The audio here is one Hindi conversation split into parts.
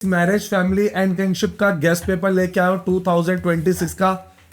मैरिज फैमिली एंड किंगशिप का गेस्ट पेपर लेके आया हूं 2026 का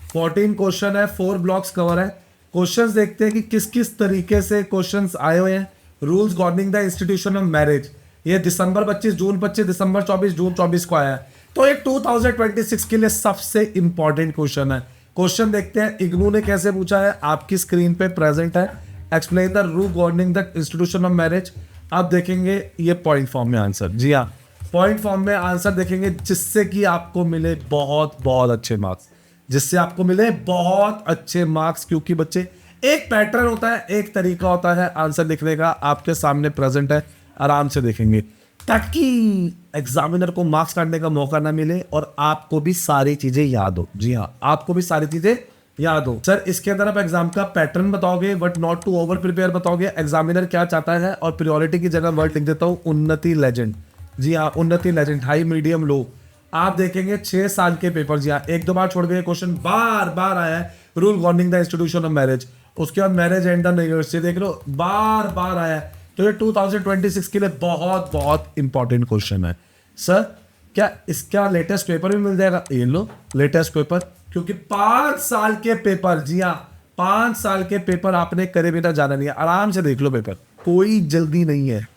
14 क्वेश्चन है, 4 ब्लॉक्स कवर है। क्वेश्चंस देखते हैं कि किस किस तरीके से क्वेश्चंस आए हुए हैं। Rules governing the institution of marriage, ये दिसंबर 25, जून 25, दिसंबर 24, जून 24 को आया है। तो ये 2026 के लिए सबसे इंपॉर्टेंट क्वेश्चन है। क्वेश्चन देखते हैं इग्नू ने कैसे पूछा है, आपकी स्क्रीन पे प्रेजेंट है। Explain the rule governing the institution of marriage. आप देखेंगे ये पॉइंट फॉर्म में आंसर, जी हाँ पॉइंट फॉर्म में आंसर देखेंगे, जिससे कि आपको मिले बहुत बहुत अच्छे मार्क्स, जिससे आपको मिले बहुत अच्छे मार्क्स। क्योंकि बच्चे एक पैटर्न होता है, एक तरीका होता है आंसर लिखने का, आपके सामने प्रेजेंट है, आराम से देखेंगे ताकि एग्जामिनर को मार्क्स काटने का मौका ना मिले और आपको भी सारी चीजें याद हो। जी हाँ, आपको भी सारी चीजें याद हो। सर इसके अंदर आप एग्जाम का पैटर्न बताओगे but not to over prepare बताओगे, एग्जामिनर क्या चाहता है। और प्रायोरिटी की जगह वर्ड लिख देता हूँ उन्नति लेजेंड। जी हाँ, उन्नति लेजेंड, हाई मीडियम लो। आप देखेंगे 6 साल के पेपर, जी हाँ एक दो बार छोड़ गए क्वेश्चन, बार बार आया है rule governing the institution of marriage. उसके बाद मैरिज एंड द यूनिवर्सिटी देख लो, बार बार आया है। तो ये 2026 के लिए बहुत बहुत इंपॉर्टेंट क्वेश्चन है। सर क्या इसका लेटेस्ट पेपर भी मिल जाएगा? ये लो लेटेस्ट पेपर, क्योंकि 5 साल के पेपर, जी हाँ 5 साल के पेपर आपने करे बिना जाना नहीं है। आराम से देख लो पेपर, कोई जल्दी नहीं है।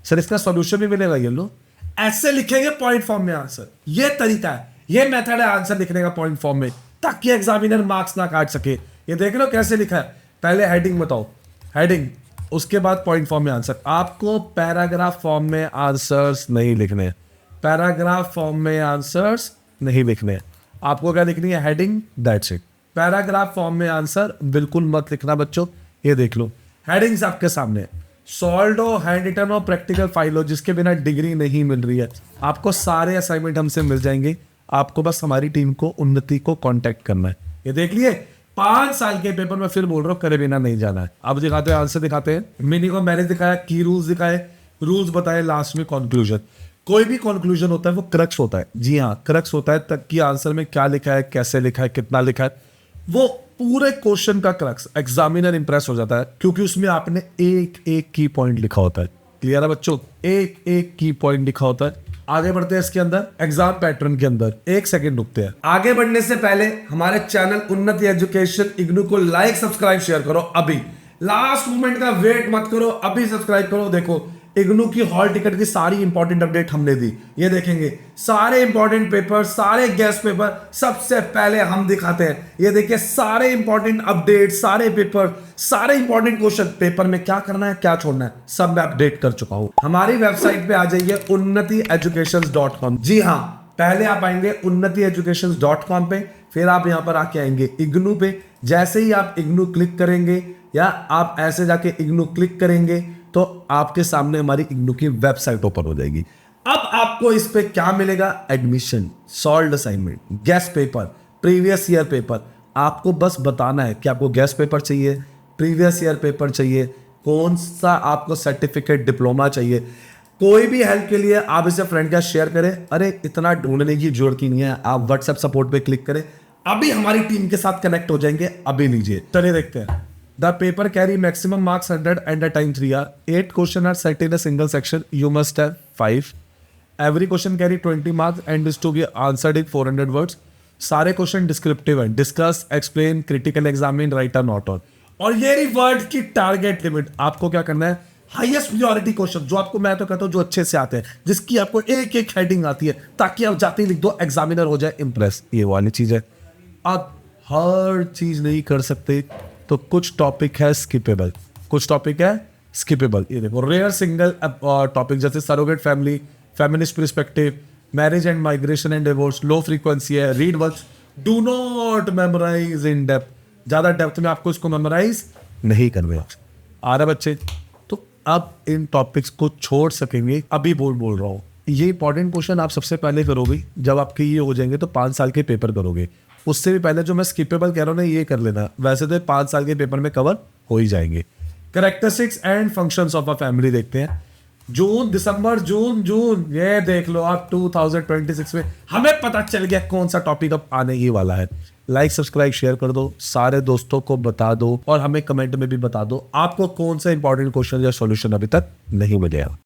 सर इसका सॉल्यूशन भी मिलेगा, ये लो ऐसे लिखेंगे पॉइंट फॉर्म में आंसर। ये तरीका है, ये मेथड है आंसर लिखने का पॉइंट फॉर्म में, ताकि एग्जामिनर मार्क्स ना काट सके। ये देख लो कैसे लिखा है, पहले हेडिंग बताओ, हेडिंग, उसके बाद पॉइंट फॉर्म में आंसर। आपको पैराग्राफ फॉर्म में आंसर्स नहीं लिखने, पैराग्राफ फॉर्म में आंसर्स नहीं लिखने। आपको क्या लिखनी है? Heading, that's it. Paragraph form में आंसर बिल्कुल मत लिखना बच्चों। ये देख लो हेडिंग्स आपके सामने, सॉल्व हो, हैंड रिटन हो, प्रैक्टिकल फाइल हो, जिसके बिना डिग्री नहीं मिल रही है। आपको सारे असाइनमेंट हमसे मिल जाएंगे, आपको बस हमारी टीम को, उन्नति को कांटेक्ट करना है। ये देख लिए 5 साल के पेपर में, फिर बोल रहा हूँ करे बिना नहीं जाना है। अब दिखाते हैं आंसर, दिखाते हैं मीनिंग ऑफ मैरिज दिखाया, की रूल्स दिखाए, रूल्स बताए, लास्ट में कंक्लूजन। कोई भी कंक्लूजन होता है वो क्रक्स होता है, जी हाँ क्रक्स होता है, तक कि आंसर में क्या लिखा है, कैसे लिखा है, कितना लिखा है, वो पूरे क्वेश्चन का क्रक्स। एग्जामिनर इंप्रेस हो जाता है क्योंकि उसमें आपने एक एक की पॉइंट लिखा होता है। क्लियर है बच्चों? एक एक की पॉइंट लिखा होता है। आगे बढ़ते हैं इसके अंदर एग्जाम पैटर्न के अंदर, एक सेकंड रुकते हैं। आगे बढ़ने से पहले हमारे चैनल उन्नति एजुकेशन इग्नू को लाइक, सब्सक्राइब, शेयर करो अभी। लास्ट मोमेंट का वेट मत करो, अभी सब्सक्राइब करो। देखो इग्नू की हॉल टिकट की सारी इंपॉर्टेंट अपडेट हमने दी। ये देखेंगे सारे इंपॉर्टेंट पेपर, सारे गेस्ट पेपर सबसे पहले हम दिखाते हैं। ये देखिए सारे इंपॉर्टेंट अपडेट, सारे पेपर, सारे इंपॉर्टेंट क्वेश्चन, पेपर में क्या करना है, क्या छोड़ना है, सब मैं अपडेट कर चुका हूं। हमारी वेबसाइट पे आ जाइए unnatieducations.com। जी हाँ, पहले आप आएंगे unnatieducations.com पे, फिर आप यहां पर आके आएंगे इग्नू पे। जैसे ही आप इग्नू क्लिक करेंगे या आप ऐसे जाके इग्नू क्लिक करेंगे तो आपके सामने हमारी इग्नू की वेबसाइट ओपन हो जाएगी। अब आपको इस पे क्या मिलेगा? Admission, solved assignment, guest paper, previous year paper. आपको बस बताना है कि आपको गेस्ट पेपर चाहिए, प्रीवियस ईयर पेपर चाहिए, कौन सा आपको सर्टिफिकेट, डिप्लोमा चाहिए। कोई भी हेल्प के लिए आप इसे फ्रेंड का शेयर करें। अरे इतना ढूंढने की जरूरत ही नहीं है, आप व्हाट्सएप सपोर्ट पे क्लिक करें, अभी हमारी टीम के साथ कनेक्ट हो जाएंगे। अभी लीजिए, चलिए देखते हैं। The paper carry maximum marks 100 and the time 3 hours. 8 questions are set in a single section. You must have 5. Every question carry 20 marks and is to be answered in 400 words. सारे क्वेश्चन डिस्क्रिप्टिव हैं, discuss, explain, critical examine, right और नॉट ऑन। और ये रही वर्ड की टारगेट लिमिट। आपको क्या करना है? हाईएस्ट प्रायोरिटी क्वेश्चन, जो आपको मैं तो कहता हूँ जो अच्छे से आते हैं, जिसकी आपको एक एक हेडिंग आती है, ताकि आप जाते ही लिख दो, एग्जामिनर हो जाए इंप्रेस। ये वाली चीज है। आप हर चीज नहीं कर सकते, तो कुछ टॉपिक है स्किपेबल, कुछ टॉपिक है स्किपेबल। ये देखो रेयर सिंगल टॉपिक जैसे surrogate family, feminist perspective, marriage and migration and divorce, low frequency है, read once, do not memorise in depth. ज्यादा डेप्थ में आपको इसको मेमोराइज नहीं करना आ रहा बच्चे। तो अब इन टॉपिक्स को छोड़ सकेंगे, अभी बोल रहा हूँ। ये इंपॉर्टेंट क्वेश्चन आप सबसे पहले करोगे जब आपके ये हो जाएंगे, तो 5 साल के पेपर करोगे। उससे भी पहले जो मैं स्किपेबल कह रहा हूँ ना, ये कर लेना। वैसे तो 5 साल के पेपर में कवर हो ही जाएंगे। Characteristics and functions of a family देखते हैं। जून, दिसंबर, जून, ये देख लो आप 2026 में हमें पता चल गया कौन सा टॉपिक अब आने ही वाला है। लाइक, सब्सक्राइब, शेयर कर दो, सारे दोस्तों को बता दो और हमें कमेंट में भी बता दो आपको कौन सा इंपॉर्टेंट क्वेश्चन या सॉल्यूशन अभी तक नहीं मिलेगा।